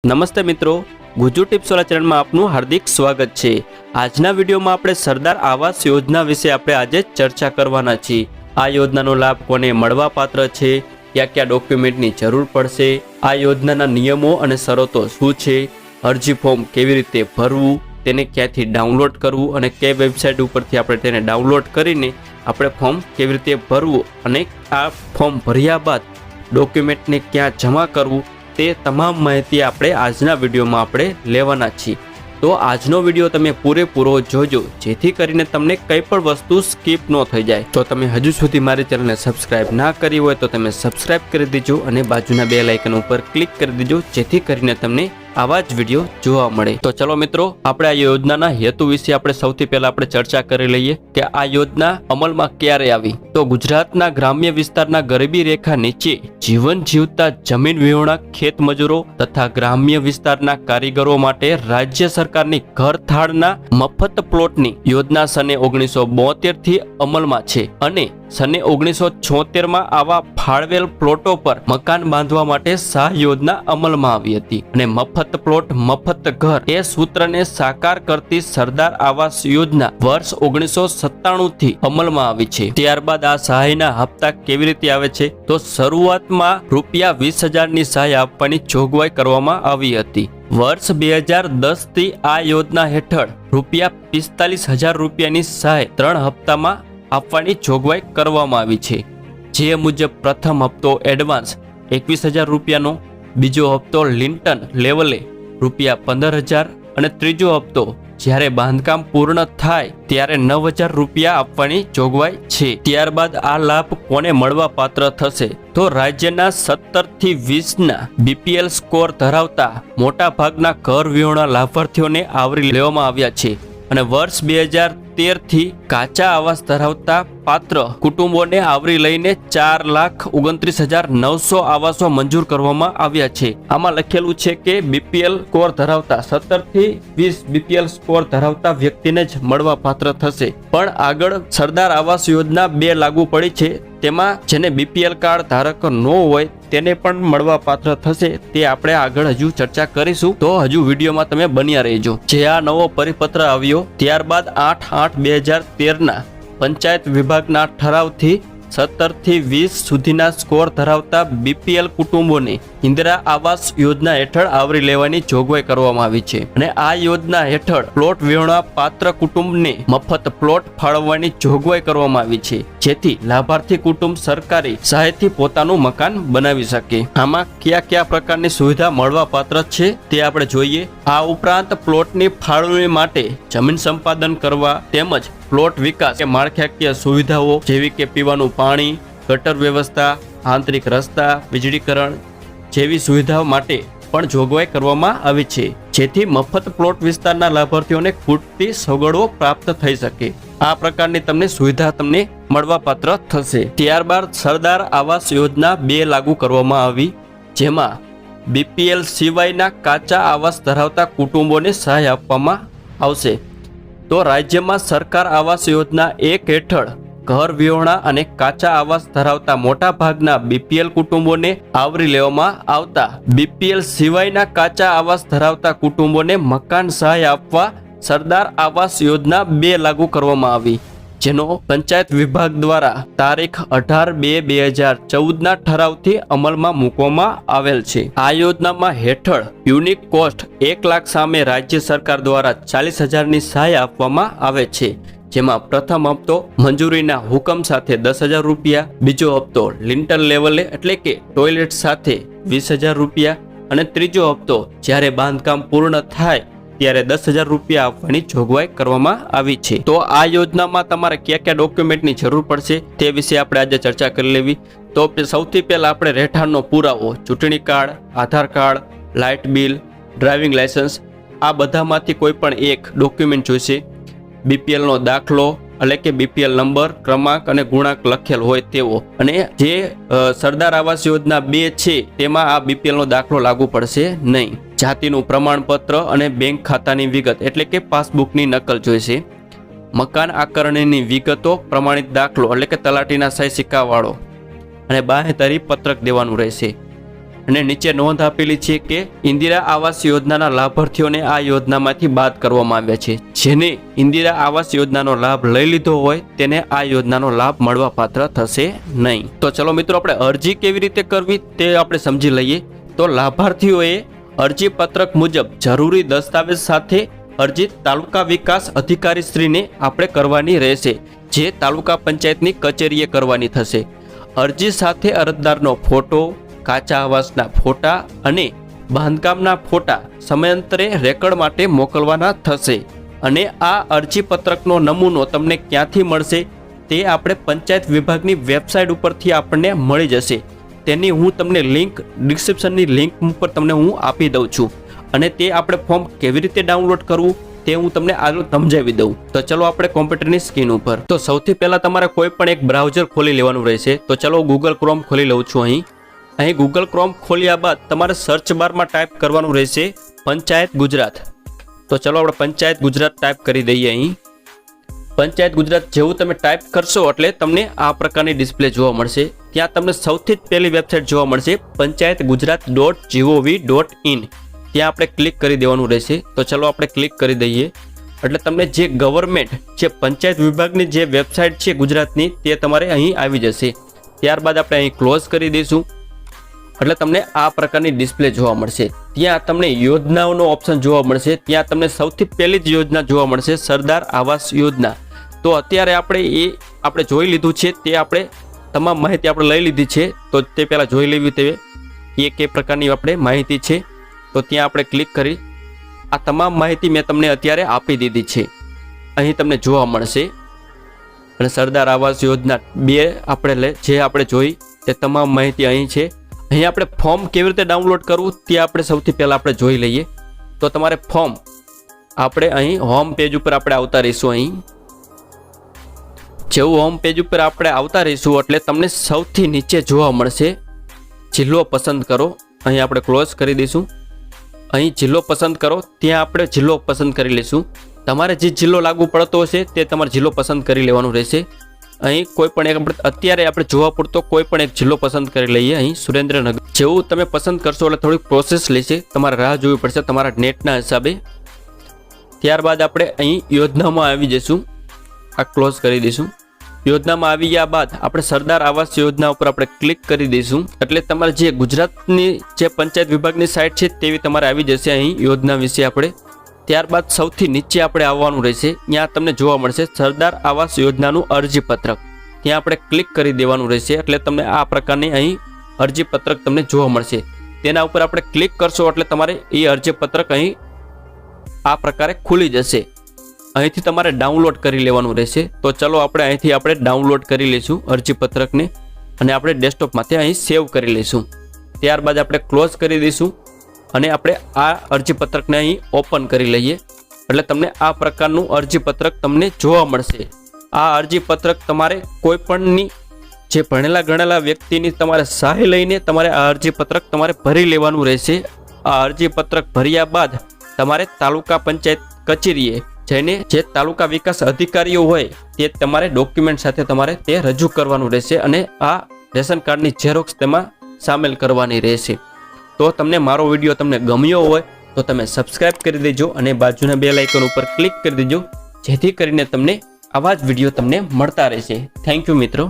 નમસ્તે મિત્રો, ગુજુ ટિપ્સ વાળા ચેનલમાં આપનું હાર્દિક સ્વાગત છે। આજના વિડીયોમાં આપણે સરદાર આવાસ યોજના વિશે આપણે આજે ચર્ચા કરવાના છીએ। આ યોજનાનો લાભ કોને મળવાપાત્ર છે, કયા કયા ડોક્યુમેન્ટની જરૂર પડશે, આ યોજનાના નિયમો અને શરતો શું છે, અરજી ફોર્મ કેવી રીતે ભરવું, તેને ક્યાંથી ડાઉનલોડ કરવું અને કઈ વેબસાઇટ ઉપરથી આપણે તેને ડાઉનલોડ કરીને આપણે ફોર્મ કેવી રીતે ભરવું અને આ ફોર્મ ભર્યા બાદ ડોક્યુમેન્ટને ક્યાં જમા કરવું, તે તમામ માહિતી આપણે આજના વિડીયોમાં આપણે લેવાના છીએ। તો આજનો વિડીયો તમે પૂરેપૂરો જોજો, જેથી કરીને તમને કંઈ પણ વસ્તુ સ્કીપ ન થઈ જાય। તો તમે હજુ સુધી મારી ચેનલને સબસ્ક્રાઇબ ના કરી હોય તો તમે સબસ્ક્રાઇબ કરી દેજો અને બાજુના બેલ આઇકન ઉપર ક્લિક કરી દેજો, જેથી કરીને તમને આવા જ વિડીયો જોવા મળે। તો ચલો મિત્રો, આપણે આ યોજનાના હેતુ વિશે આપણે સૌથી પહેલા આપણે ચર્ચા કરી લઈએ કે આ યોજના અમલમાં ક્યારે આવી। તો ગુજરાતના ગ્રામ્ય વિસ્તારના ગરીબી રેખા નીચે જીવન જીવતા જમીન વિહોણા ખેત મજૂરો તથા ગ્રામ્ય વિસ્તારના કારીગરો માટે રાજ્ય સરકારની ઘરથાળના મફત પ્લોટની યોજના સને 1972 થી અમલમાં છે અને સને 1976 આવા ફાળવેલ પ્લોટો પર મકાન બાંધવા માટે સહાય યોજના અમલમાં આવી હતી અને મફત પ્લોટ મફત ઘર એ સૂત્રને સાકાર કરતી સરદાર આવાસ યોજના વર્ષ 1997 થી અમલમાં આવી છે। ત્યારબાદ આ સહાયના હપ્તા કેવી રીતે આવે છે, તો શરૂઆતમાં ₹20,000 ની સહાય આપવાની જોગવાઈ કરવામાં આવી હતી। વર્ષ 2010 થી આ યોજના હેઠળ ₹45,000 ની સહાય 3 હપ્તામાં આપવાની જોગવાઈ કરવામાં આવી છે। જે મુજબ પ્રથમ હપ્તો એડવાન્સ ₹21,000, બીજો હપ્તો લિંટન લેવલે ₹15,000 અને ત્રીજો હપ્તો જ્યારે બાંધકામ પૂર્ણ થાય ત્યારે ₹9,000 આપવાની જોગવાઈ છે। ત્યારબાદ આ લાભ કોને મળવા પાત્ર થશે, તો રાજ્યના 17 થી 20ના BPL સ્કોર ધરાવતા મોટા ભાગના ઘર વિહોણા લાભાર્થીઓને આવરી લેવામાં આવ્યા છે અને વર્ષ 2013 થી કાચા આવાસ ધરાવતા પાત્ર કુટુંબોને આવરી લઈને 4,29,900 આવાસો મંજૂર કરવામાં આવ્યા છે। આમાં લખેલું છે કે BPL સ્કોર ધરાવતા 17 થી 20 BPL સ્કોર ધરાવતા વ્યક્તિને જ મળવા પાત્ર થશે, પણ આગળ સરદાર આવાસ યોજના 2 લાગુ પડી છે, તેમાં જેને BPL કાર્ડ ધારક ન હોય તેને પણ મળવા પાત્ર થશે। તે આપણે આગળ હજુ ચર્ચા કરીશું, તો હજુ વિડીયોમાં તમે બન્યા રહેજો। જે આ નવો પરિપત્ર આવ્યો ત્યારબાદ 8/8/2013ના પંચાયત વિભાગના ઠરાવથી 17 થી 20 સુધીના સ્કોર ધરાવતા BPL કુટુંબોને ઇન્દિરા આવાસ યોજના હેઠળ આવરી લેવાની જોગવાઈ કરવામાં આવી છે અને આ યોજના હેઠળ પ્લોટ વિહોણા પાત્ર કુટુંબને મફત પ્લોટ ફાળવવાની જોગવાઈ કરવામાં આવી છે, જેથી લાભાર્થી કુટુંબ સરકારી સહાયથી પોતાનું મકાન બનાવી શકે। આમાં કયા કયા પ્રકારની સુવિધા મળવા પાત્ર છે તે આપણે જોઈએ। આ ઉપરાંત પ્લોટની ફાળવણી માટે જમીન સંપાદન કરવા તેમજ પ્લોટ વિકાસ કે માળખાકીય સુવિધાઓ જેવી કે પીવાનું પાણી, ગટર વ્યવસ્થા, આંતરિક રસ્તા, વીજળીકરણ જેવી સુવિધાઓ માટે પણ જોગવાઈ કરવામાં આવી છે, જેથી મફત પ્લોટ વિસ્તારના લાભાર્થીઓને ખૂટતી સગવડો પ્રાપ્ત થઈ શકે। આ પ્રકારની તમને સુવિધા તમને મળવાપાત્ર થશે। ત્યારબાદ સરદાર આવાસ યોજના 2 લાગુ કરવામાં આવી, જેમાં BPL સિવાયના કાચા આવાસ ધરાવતા કુટુંબોને સહાય આપવામાં આવશે। તો રાજ્યમાં સરકાર આવાસ યોજના 1 હેઠળ ઘર વિહોણા અને કાચા આવાસ ધરાવતા મોટા ભાગના BPL કુટુંબોને આવરી લેવામાં આવતા BPL સિવાયના કાચા આવાસ ધરાવતા કુટુંબોને મકાન સહાય આપવા સરદાર આવાસ યોજના 2 લાગુ કરવામાં આવી, જેનો પંચાયત વિભાગ દ્વારા તારીખ 18/2/2014ના ઠરાવથી અમલમાં મૂકવામાં આવેલ છે। આ યોજનામાં હેઠળ યુનિક કોસ્ટ 1 લાખ સામે રાજ્ય સરકાર દ્વારા 40,000ની સહાય આપવામાં આવે છે, જેમાં પ્રથમ હપ્તો મંજૂરીના હુકમ સાથે ₹10,000, બીજો હપ્તો લિંટલ લેવલે એટલે કે ટોયલેટ સાથે ₹20,000 અને ત્રીજો હપ્તો જ્યારે બાંધકામ પૂર્ણ થાય ત્યારે ₹10,000 આપવાની જોગવાઈ કરવામાં આવી છે। તો આ યોજનામાં તમારે કયા કયા ડોક્યુમેન્ટની જરૂર પડશે તે વિશે આપણે આજે ચર્ચા કરી લેવી। તો સૌથી પહેલા આપણે રહેઠાણનો પુરાવો, ચૂંટણી card, Aadhaar card, light bill, driving licence આ બધામાંથી કોઈ પણ એક ડોક્યુમેન્ટ જોઈશે। BPL નો દાખલો એટલે કે BPL નંબર, ક્રમાંક અને ગુણાંક લખેલ હોય તેવો, અને જે સરદાર આવાસ યોજના 2 છે તેમાં આ BPL નો દાખલો લાગુ પડશે નહીં। જાતિનું પ્રમાણપત્ર અને બેંક ખાતાની વિગત એટલે કે પાસબુકની નકલ જોઈશે। મકાન આકરણીની વિગતો, પ્રમાણિત દાખલો એટલે કે તલાટીના સહી સિક્કાવાળો અને બાહેધરી પત્રક દેવાનું રહેશે। અને નીચે નોંધ આપેલી છે કે ઇન્દિરા આવાસ યોજનાના લાભાર્થીઓને આ યોજનામાંથી બાદ કરવામાં આવ્યા છે. જેને ઇન્દિરા આવાસ યોજનાનો લાભ લઈ લીધો હોય તેને આ યોજનાનો લાભ મળવા પાત્ર થશે નહીં. તો ચલો મિત્રો, આપણે અરજી કેવી રીતે કરવી તે આપણે સમજી લઈએ. તો લાભાર્થીઓએ અરજી પત્રક મુજબ જરૂરી દસ્તાવેજ સાથે અરજી તાલુકા વિકાસ અધિકારીશ્રીને આપણે કરવાની રહેશે, જે તાલુકા પંચાયતની કચેરીએ કરવાની થશે. અરજી સાથે અરજદારનો ફોટો, કાચા આવાસના ફોટા અને બાંધકામના ફોટા સમયાંતરે રેકર્ડ માટે મોકલવાના થશે. અને આ અરજી પત્રકનો નમૂનો તમને ક્યાંથી મળશે તે આપણે પંચાયત વિભાગની વેબસાઇટ ઉપરથી આપણને મળી જશે. તેની હું તમને લિંક ડિસ્ક્રિપ્શનની લિંક ઉપર તમને હું આપી દઉં છું. અને તે આપણે ફોર્મ કેવી રીતે ડાઉનલોડ કરવું તે હું તમને આગળ સમજાવી દઉં. તો ચલો આપણે કોમ્પ્યુટરની સ્ક્રીન ઉપર. તો સૌથી પહેલાં તમારે કોઈ પણ એક બ્રાઉઝર ખોલી લેવાનું રહેશે. તો ચલો ગૂગલ ક્રોમ ખોલી લઉં છું. અહીં ગૂગલ ક્રોમ ખોલ્યા બાદ તમારે સર્ચ બારમાં ટાઈપ કરવાનું રહેશે પંચાયત ગુજરાત. તો ચલો આપણે પંચાયત ગુજરાત ટાઈપ કરી દઈએ. અહીં પંચાયત ગુજરાત જેવું તમે ટાઈપ કરશો એટલે તમને આ પ્રકારની ડિસ્પ્લે જોવા મળશે. ત્યાં તમને સૌથી જ પહેલી વેબસાઇટ જોવા મળશે panchayatgujarat.gov.in. ત્યાં આપણે ક્લિક કરી દેવાનું રહેશે. તો ચલો આપણે ક્લિક કરી દઈએ એટલે તમને જે ગવર્મેન્ટ જે પંચાયત વિભાગની જે વેબસાઇટ છે ગુજરાતની તે તમારે અહીં આવી જશે. ત્યારબાદ આપણે અહીં ક્લોઝ કરી દઈશું એટલે તમને આ પ્રકારની ડિસ્પ્લે જોવા મળશે. ત્યાં તમને યોજનાઓનો ઓપ્શન જોવા મળશે. ત્યાં તમને સૌથી પહેલી જ યોજના જોવા મળશે સરદાર આવાસ યોજના. તો અત્યારે આપણે જોઈ લીધું છે, તે આપણે તમામ માહિતી આપણે લઈ લીધી છે. તો તે પહેલાં જોઈ લેવી તે કે પ્રકારની આપણે માહિતી છે. તો ત્યાં આપણે ક્લિક કરી આ તમામ માહિતી મેં તમને અત્યારે આપી દીધી છે, અહીં તમને જોવા મળશે. અને સરદાર આવાસ યોજના 2 આપણે જોઈ તે તમામ માહિતી અહીં છે. અહીં આપણે ફોર્મ કેવી રીતે ડાઉનલોડ કરવું તે આપણે સૌથી પહેલાં આપણે જોઈ લઈએ. તો તમારે ફોર્મ આપણે અહીં હોમ પેજ ઉપર આપણે આવતા રહીશું. અહીં જેવું હોમ પેજ ઉપર આપણે આવતા રહીશું એટલે તમને સૌથી નીચે જોવા મળશે જિલ્લો પસંદ કરો. અહીં આપણે ક્લોઝ કરી દઈશું. અહીં જિલ્લો પસંદ કરો, ત્યાં આપણે જિલ્લો પસંદ કરી લઈશું. તમારે જે જિલ્લો લાગુ પડતો હશે તે તમારે જિલ્લો પસંદ કરી લેવાનું રહેશે. અહીં કોઈ પણ એક અત્યારે આપણે જોવા પૂરતો કોઈ પણ એક જિલ્લો પસંદ કરી લઈએ. અહીં સુરેન્દ્રનગર જેવું તમે પસંદ કરશો એટલે થોડીક પ્રોસેસ લેશે, તમારે રાહ જોવી પડશે તમારા નેટના હિસાબે. ત્યારબાદ આપણે અહીં યોજનામાં આવી જઈશું. આ ક્લોઝ કરી દઈશું. યોજનામાં આવી ગયા બાદ આપણે સરદાર આવાસ યોજના ઉપર આપણે ક્લિક કરી દઈશું એટલે તમારે જે ગુજરાતની જે પંચાયત વિભાગની સાઇટ છે તેવી તમારે આવી જશે અહીં યોજના વિશે આપણે. ત્યારબાદ સૌથી નીચે આપણે આવવાનું રહેશે. ત્યાં તમને જોવા મળશે સરદાર આવાસ યોજનાનું અરજી પત્રક. ત્યાં આપણે ક્લિક કરી દેવાનું રહેશે એટલે તમને આ પ્રકારની અહીં અરજી પત્રક તમને જોવા મળશે. તેના ઉપર આપણે ક્લિક કરશો એટલે તમારે એ અરજી પત્રક અહીં આ પ્રકારે ખુલી જશે. અહીંથી તમારે ડાઉનલોડ કરી લેવાનું રહેશે. તો ચલો આપણે અહીંથી આપણે ડાઉનલોડ કરી લઈશું અરજી પત્રકને અને આપણે ડેસ્કટોપમાંથી અહીં સેવ કરી લઈશું. ત્યારબાદ આપણે ક્લોઝ કરી દઈશું અને આપણે આ અરજી પત્રકને અહીં ઓપન કરી લઈએ એટલે તમને આ પ્રકારનું અરજી પત્રક તમને જોવા મળશે. આ અરજી પત્રક તમારે કોઈ પણની જે ભણેલા ગણેલા વ્યક્તિની તમારે સહાય લઈને તમારે આ અરજી પત્રક તમારે ભરી લેવાનું રહેશે. આ અરજી પત્રક ભર્યા બાદ તમારે તાલુકા પંચાયત કચેરીએ જઈને જે તાલુકા વિકાસ અધિકારીઓ હોય તે તમારે ડોક્યુમેન્ટ સાથે તમારે તે રજૂ કરવાનું રહેશે અને આ રેશન કાર્ડની ઝેરોક્સ તેમાં સામેલ કરવાની રહેશે. તો તમને મારો વિડીયો તમને ગમ્યો હોય તો તમે સબસ્ક્રાઇબ કરી દેજો અને બાજુના બેલ આઇકન ઉપર ક્લિક કરી દેજો, જેથી કરીને તમને આવા જ વિડીયો તમને મળતા રહેશે. થેન્ક યુ મિત્રો.